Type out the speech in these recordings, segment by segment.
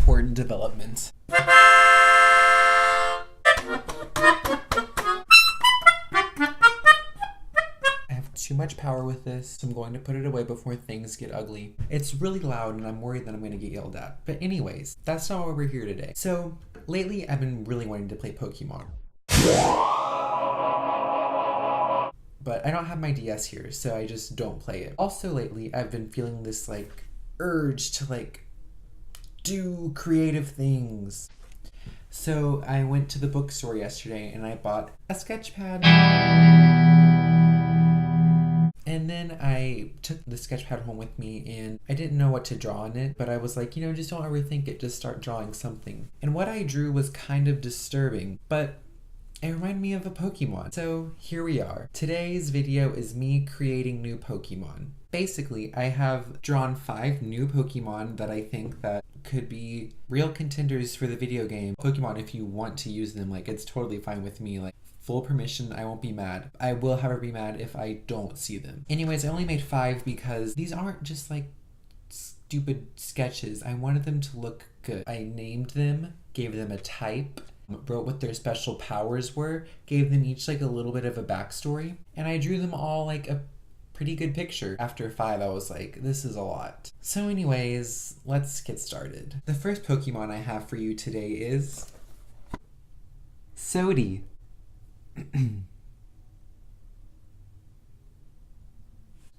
important development. Too much power with this, so I'm going to put it away before things get ugly. It's really loud and I'm worried that I'm going to get yelled at. But anyways, that's not why we're here today. So lately I've been really wanting to play Pokemon. But I don't have my DS here, so I just don't play it. Also lately I've been feeling this urge to do creative things. So I went to the bookstore yesterday and I bought a sketch pad. And then I took the sketch pad home with me and I didn't know what to draw on it, but I was like, just don't overthink it, just start drawing something. And what I drew was kind of disturbing, but it reminded me of a Pokemon. So here we are. Today's video is me creating new Pokemon. Basically, I have drawn 5 new Pokemon that I think that could be real contenders for the video game. Pokemon, if you want to use them, it's totally fine with me. Full permission, I won't be mad. I will, however, be mad if I don't see them. Anyways, I only made 5 because these aren't just stupid sketches. I wanted them to look good. I named them, gave them a type, wrote what their special powers were, gave them each a little bit of a backstory, and I drew them all a pretty good picture. After 5, I was like, this is a lot. So anyways, let's get started. The first Pokemon I have for you today is Sodi.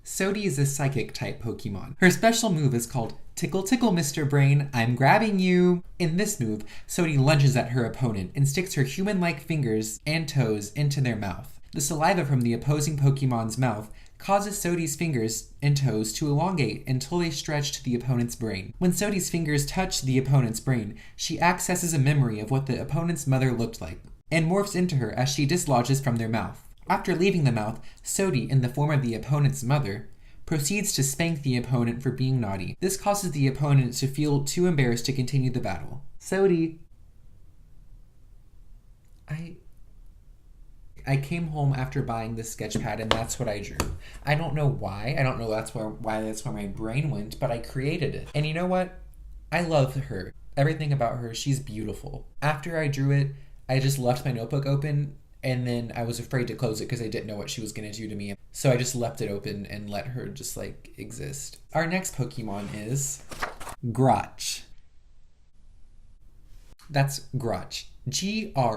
Sodi is a psychic type Pokemon. Her special move is called Tickle Tickle Mr. Brain, I'm grabbing you! In this move, Sodi lunges at her opponent and sticks her human-like fingers and toes into their mouth. The saliva from the opposing Pokemon's mouth causes Sodi's fingers and toes to elongate until they stretch to the opponent's brain. When Sodi's fingers touch the opponent's brain, she accesses a memory of what the opponent's mother looked like and morphs into her as she dislodges from their mouth. After leaving the mouth, Sodi, in the form of the opponent's mother, proceeds to spank the opponent for being naughty. This causes the opponent to feel too embarrassed to continue the battle. Sodi. I came home after buying this sketch pad and that's what I drew. I don't know why. I don't know why that's where my brain went, but I created it. And you know what? I love her. Everything about her, she's beautiful. After I drew it, I just left my notebook open and then I was afraid to close it because I didn't know what she was going to do to me. So I just left it open and let her just exist. Our next Pokemon is Grotch. That's Grotch. Grotch.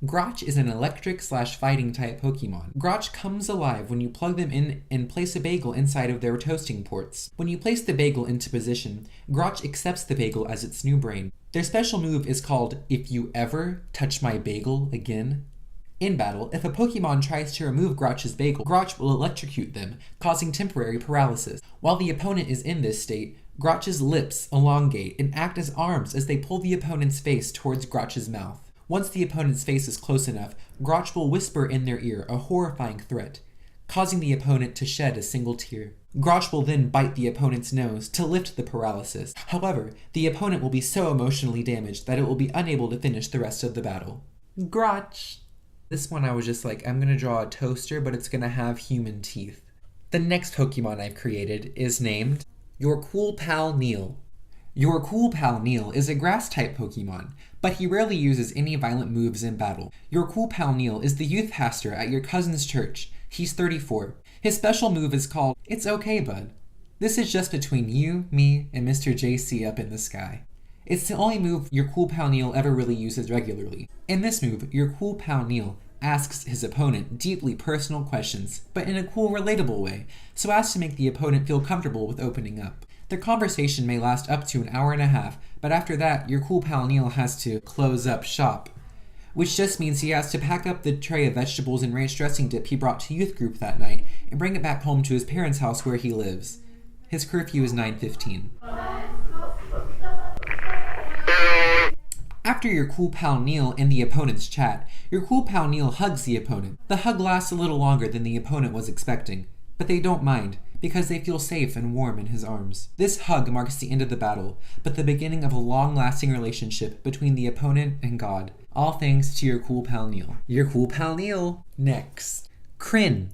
Grotch is an electric/fighting type Pokemon. Grotch comes alive when you plug them in and place a bagel inside of their toasting ports. When you place the bagel into position, Grotch accepts the bagel as its new brain. Their special move is called If You Ever Touch My Bagel Again. In battle, if a Pokemon tries to remove Grotch's bagel, Grotch will electrocute them, causing temporary paralysis. While the opponent is in this state, Grotch's lips elongate and act as arms as they pull the opponent's face towards Grotch's mouth. Once the opponent's face is close enough, Grotch will whisper in their ear a horrifying threat, causing the opponent to shed a single tear. Grotch will then bite the opponent's nose to lift the paralysis. However, the opponent will be so emotionally damaged that it will be unable to finish the rest of the battle. Grotch! This one I was just I'm gonna draw a toaster, but it's gonna have human teeth. The next Pokemon I've created is named Your Cool Pal Neil. Your Cool Pal Neil is a grass-type Pokemon, but he rarely uses any violent moves in battle. Your Cool Pal Neil is the youth pastor at your cousin's church. He's 34. His special move is called It's Okay, Bud. This is just between you, me, and Mr. JC up in the sky. It's the only move your Cool Pal Neil ever really uses regularly. In this move, your Cool Pal Neil asks his opponent deeply personal questions, but in a cool, relatable way, so as to make the opponent feel comfortable with opening up. Their conversation may last up to an hour and a half, but after that, your Cool Pal Neil has to close up shop, which just means he has to pack up the tray of vegetables and ranch dressing dip he brought to youth group that night and bring it back home to his parents' house where he lives. His curfew is 9:15. After your Cool Pal Neil and the opponent's chat, your Cool Pal Neil hugs the opponent. The hug lasts a little longer than the opponent was expecting, but they don't mind, because they feel safe and warm in his arms. This hug marks the end of the battle, but the beginning of a long-lasting relationship between the opponent and God. All thanks to your Cool Pal Neil. Your Cool Pal Neil. Next, Kryn.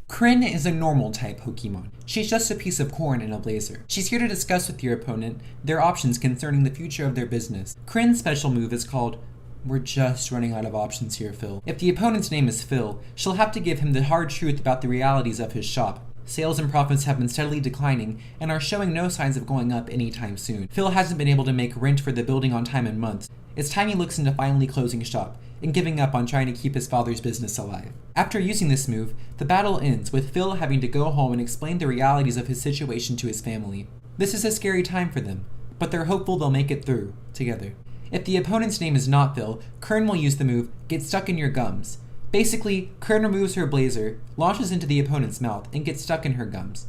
Kryn is a normal type Pokemon. She's just a piece of corn in a blazer. She's here to discuss with your opponent their options concerning the future of their business. Kryn's special move is called "We're just running out of options here, Phil." If the opponent's name is Phil, she'll have to give him the hard truth about the realities of his shop. Sales and profits have been steadily declining and are showing no signs of going up anytime soon. Phil hasn't been able to make rent for the building on time in months. It's time he looks into finally closing shop and giving up on trying to keep his father's business alive. After using this move, the battle ends with Phil having to go home and explain the realities of his situation to his family. This is a scary time for them, but they're hopeful they'll make it through, together. If the opponent's name is not Phil, Kryn will use the move "Get Stuck in Your Gums." Basically, Kryn removes her blazer, launches into the opponent's mouth, and gets stuck in her gums.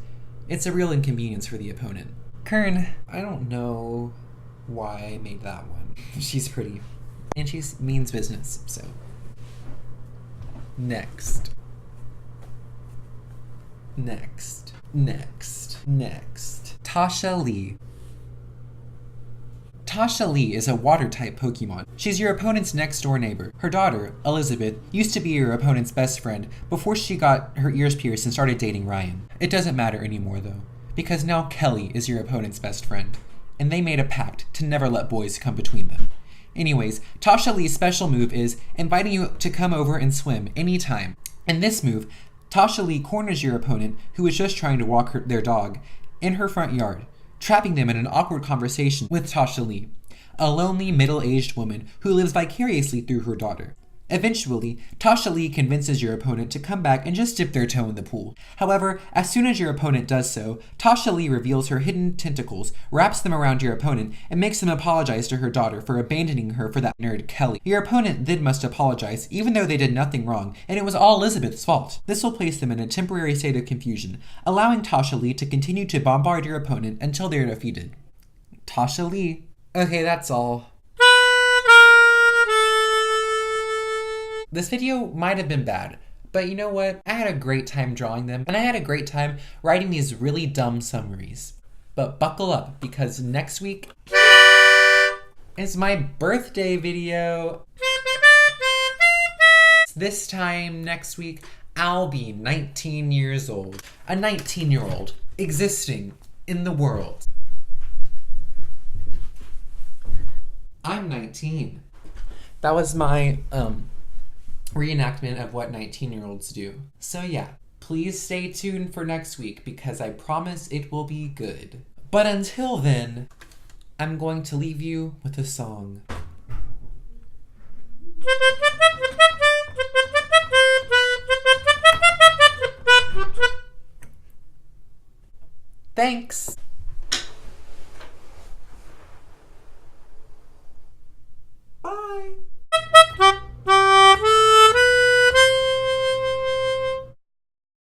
It's a real inconvenience for the opponent. Kryn, I don't know why I made that one. She's pretty. And she means business, so. Next. Tasha Lee. Tasha Lee is a water-type Pokemon. She's your opponent's next-door neighbor. Her daughter, Elizabeth, used to be your opponent's best friend before she got her ears pierced and started dating Ryan. It doesn't matter anymore, though, because now Kelly is your opponent's best friend, and they made a pact to never let boys come between them. Anyways, Tasha Lee's special move is inviting you to come over and swim anytime. In this move, Tasha Lee corners your opponent, who is just trying to walk their dog, in her front yard, trapping them in an awkward conversation with Tasha Lee, a lonely middle-aged woman who lives vicariously through her daughter. Eventually, Tasha Lee convinces your opponent to come back and just dip their toe in the pool. However, as soon as your opponent does so, Tasha Lee reveals her hidden tentacles, wraps them around your opponent, and makes him apologize to her daughter for abandoning her for that nerd Kelly. Your opponent then must apologize, even though they did nothing wrong, and it was all Elizabeth's fault. This will place them in a temporary state of confusion, allowing Tasha Lee to continue to bombard your opponent until they are defeated. Tasha Lee. Okay, that's all. This video might have been bad, but you know what? I had a great time drawing them, and I had a great time writing these really dumb summaries. But buckle up, because next week is my birthday video. This time next week, I'll be 19 years old. A 19-year-old existing in the world. I'm 19. That was my, reenactment of what 19-year-olds do. So yeah, please stay tuned for next week because I promise it will be good. But until then, I'm going to leave you with a song. Thanks!